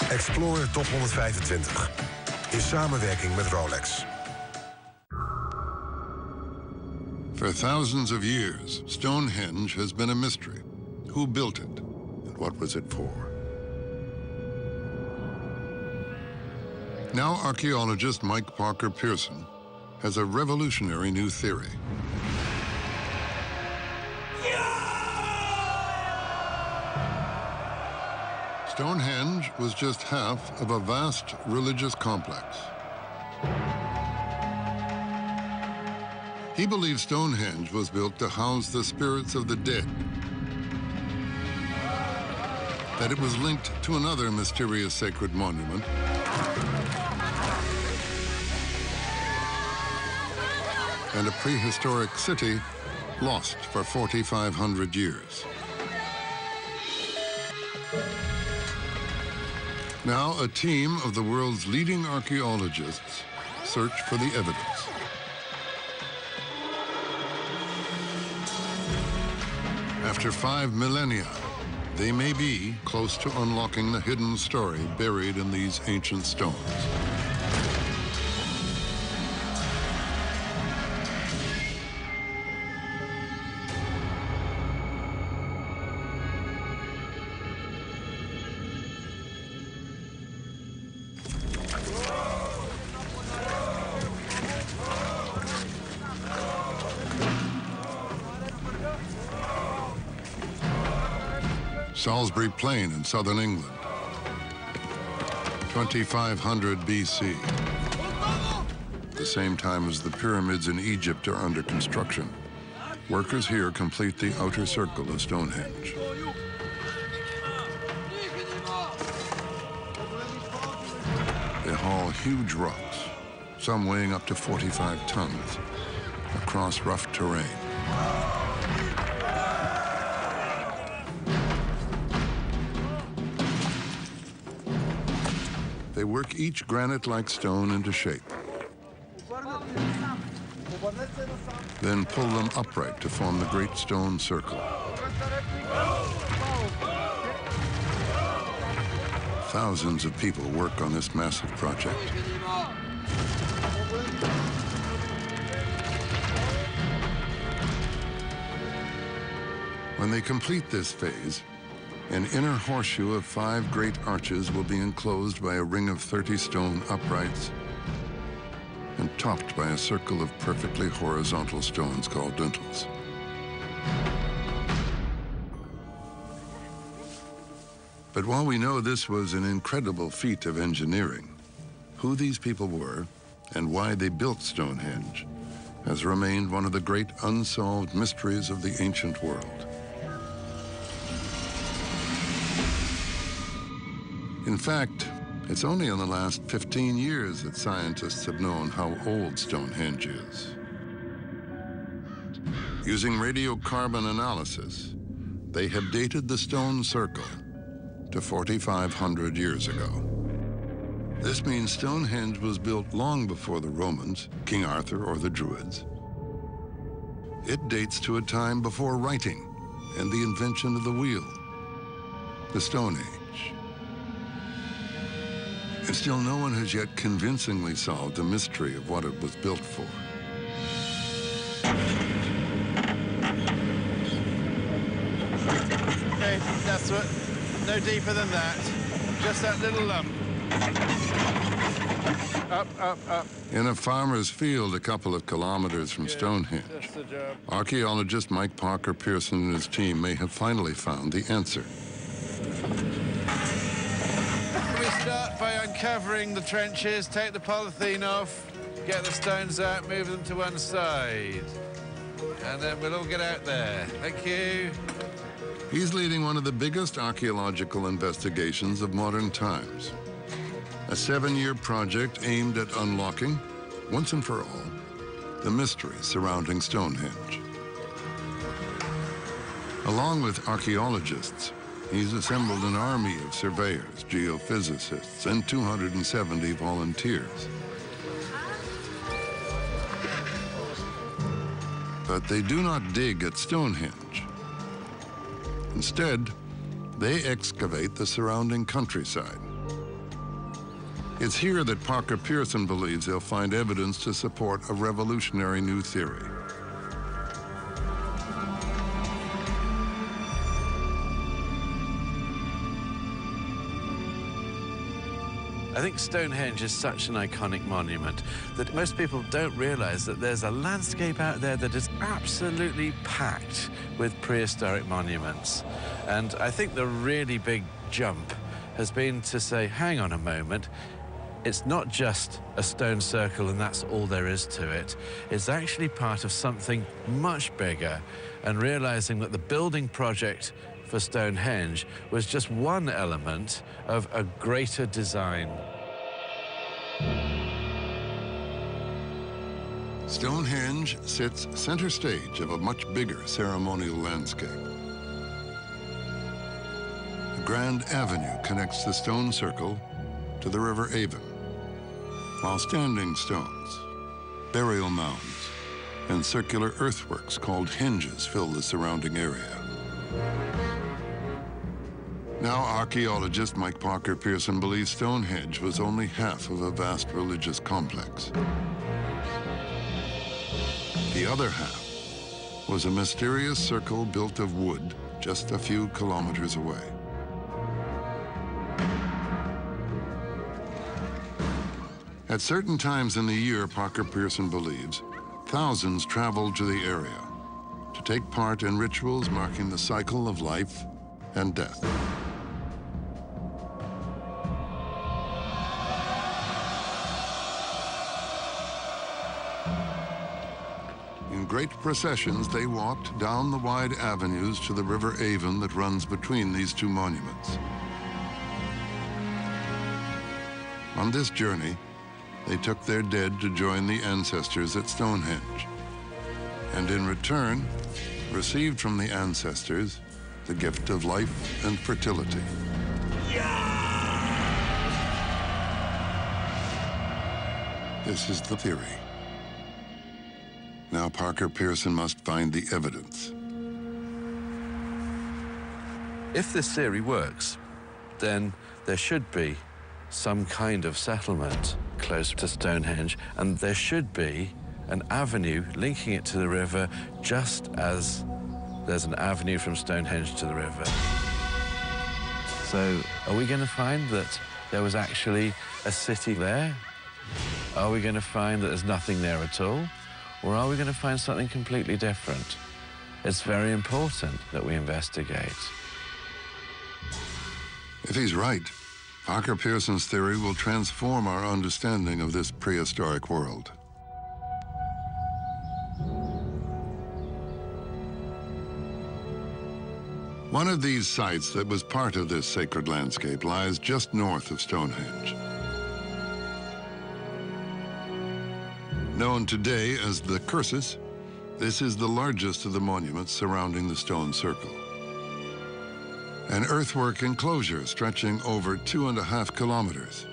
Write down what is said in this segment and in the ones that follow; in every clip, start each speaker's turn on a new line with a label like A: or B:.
A: Explorer Top 125. In samenwerking met Rolex.
B: For thousands of years, Stonehenge has been a mystery. Who built it, and what was it for? Now archaeologist Mike Parker Pearson has a revolutionary new theory. Stonehenge was just half of a vast religious complex. He believes Stonehenge was built to house the spirits of the dead, that it was linked to another mysterious sacred monument, and a prehistoric city lost for 4,500 years. Now, a team of the world's leading archaeologists search for the evidence. After 5 millennia, they may be close to unlocking the hidden story buried in these ancient stones. Salisbury Plain in southern England, 2500 BC. At the same time as the pyramids in Egypt are under construction, workers here complete the outer circle of Stonehenge. They haul huge rocks, some weighing up to 45 tons, across rough terrain. They work each granite-like stone into shape, then pull them upright to form the Great Stone Circle. Thousands of people work on this massive project. When they complete this phase, an inner horseshoe of 5 great arches will be enclosed by a ring of 30 stone uprights and topped by a circle of perfectly horizontal stones called lintels. But while we know this was an incredible feat of engineering, who these people were and why they built Stonehenge has remained one of the great unsolved mysteries of the ancient world. In fact, it's only in the last 15 years that scientists have known how old Stonehenge is. Using radiocarbon analysis, they have dated the stone circle to 4,500 years ago. This means Stonehenge was built long before the Romans, King Arthur, or the Druids. It dates to a time before writing and the invention of the wheel, the Stone Age. And still no one has yet convincingly solved the mystery of what it was built for.
C: Okay, that's what, no deeper than that. Just that little lump. Up, up, up.
B: In a farmer's field a couple of kilometers from Stonehenge,
C: That's the job.
B: archaeologist Mike Parker Pearson and his team may have finally found the answer.
C: We start by uncovering the trenches, take the polythene off, get the stones out, move them to one side. And then we'll all get out there. Thank you.
B: He's leading one of the biggest archaeological investigations of modern times. A 7-year project aimed at unlocking, once and for all, the mystery surrounding Stonehenge. Along with archaeologists, he's assembled an army of surveyors, geophysicists, and 270 volunteers. But they do not dig at Stonehenge. Instead, they excavate the surrounding countryside, It's here that Parker Pearson believes they'll find evidence to support a revolutionary new theory.
C: I think Stonehenge is such an iconic monument that most people don't realize that there's a landscape out there that is absolutely packed with prehistoric monuments. And I think the really big jump has been to say, hang on a moment, it's not just a stone circle and that's all there is to it. It's actually part of something much bigger, and realizing that the building project for Stonehenge was just one element of a greater design.
B: Stonehenge sits center stage of a much bigger ceremonial landscape. A grand avenue connects the stone circle to the River Avon, while standing stones, burial mounds, and circular earthworks called henges fill the surrounding area. Now, archaeologist Mike Parker Pearson believes Stonehenge was only half of a vast religious complex. The other half was a mysterious circle built of wood just a few kilometers away. At certain times in the year, Parker Pearson believes, thousands traveled to the area to take part in rituals marking the cycle of life and death. In great processions, they walked down the wide avenues to the River Avon that runs between these two monuments. On this journey, they took their dead to join the ancestors at Stonehenge, and in return, received from the ancestors the gift of life and fertility. This is the theory. Now Parker Pearson must find the evidence.
C: If this theory works, then there should be some kind of settlement close to Stonehenge, and there should be an avenue linking it to the river, just as there's an avenue from Stonehenge to the river. So are we going to find that there was actually a city there? Are we going to find that there's nothing there at all? Or are we going to find something completely different? It's very important that we investigate.
B: If he's right, Parker Pearson's theory will transform our understanding of this prehistoric world. One of these sites that was part of this sacred landscape lies just north of Stonehenge. Known today as the Cursus, this is the largest of the monuments surrounding the stone circle. An earthwork enclosure stretching over 2.5 kilometers.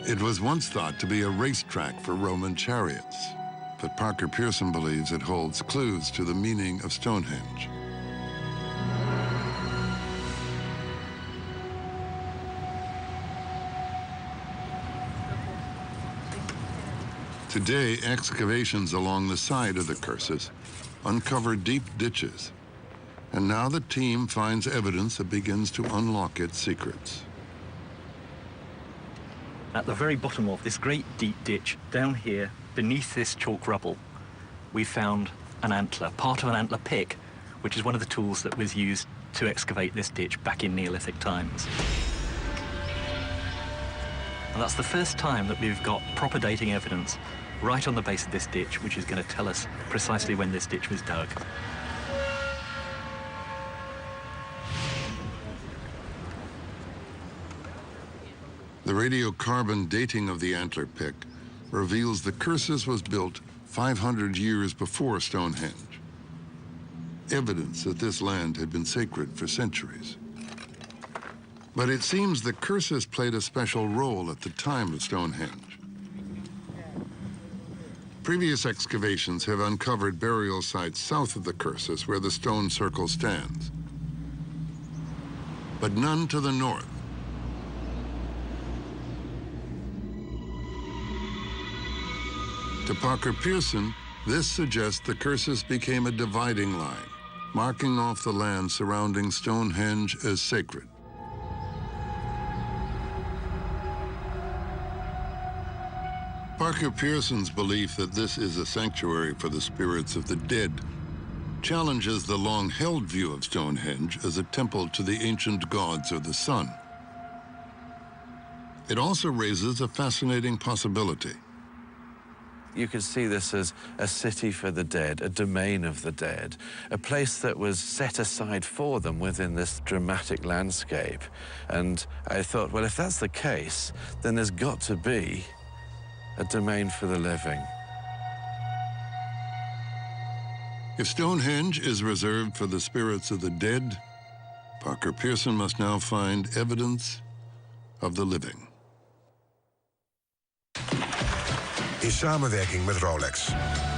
B: It was once thought to be a racetrack for Roman chariots, but Parker Pearson believes it holds clues to the meaning of Stonehenge. Today, excavations along the side of the Cursus uncover deep ditches, and now the team finds evidence that begins to unlock its secrets.
D: At the very bottom of this great deep ditch, down here, beneath this chalk rubble, we found an antler, part of an antler pick, which is one of the tools that was used to excavate this ditch back in Neolithic times. And that's the first time that we've got proper dating evidence right on the base of this ditch, which is going to tell us precisely when this ditch was dug.
B: The radiocarbon dating of the antler pick reveals the Cursus was built 500 years before Stonehenge. Evidence that this land had been sacred for centuries. But it seems the Cursus played a special role at the time of Stonehenge. Previous excavations have uncovered burial sites south of the Cursus where the stone circle stands, but none to the north. To Parker Pearson, this suggests the cursus became a dividing line, marking off the land surrounding Stonehenge as sacred. Parker Pearson's belief that this is a sanctuary for the spirits of the dead challenges the long-held view of Stonehenge as a temple to the ancient gods of the sun. It also raises a fascinating possibility.
C: You could see this as a city for the dead, a domain of the dead, a place that was set aside for them within this dramatic landscape. And I thought, well, if that's the case, then there's got to be a domain for the living.
B: If Stonehenge is reserved for the spirits of the dead, Parker Pearson must now find evidence of the living.
A: In samenwerking met Rolex.